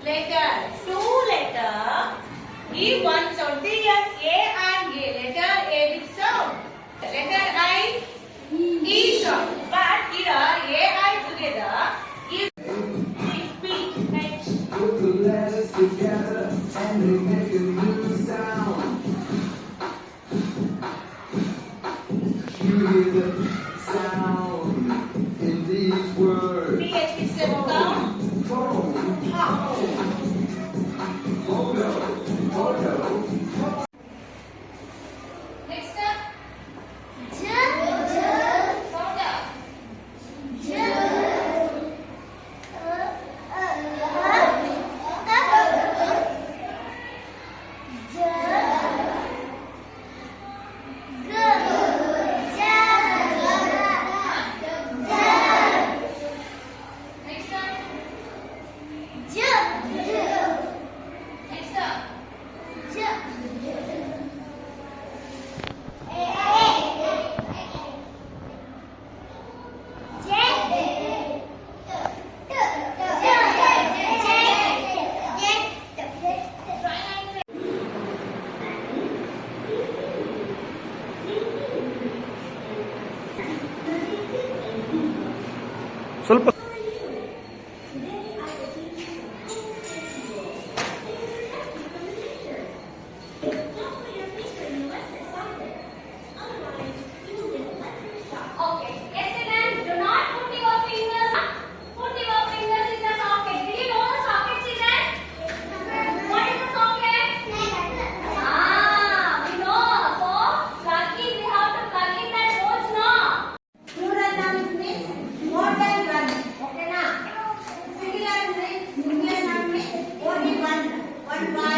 letter, two letter, give one sound. See here, A and A. Letter A with sound. Letter I, E sound. But here, A I together, give P, H. Put the letters together and they make a new sound. You hear the sound in these words. P, H with seven sound. Next up, sound up. Next up, next up. ಸ್ವಲ್ಪ Okay. Yesterday, do not put your fingers. Put your fingers in the socket. Do you know the socket, children? What is the socket? We know. So, plugging, we have to plug in that holes now. Plural nouns means more than one. Okay na? Singular means only one. One bar.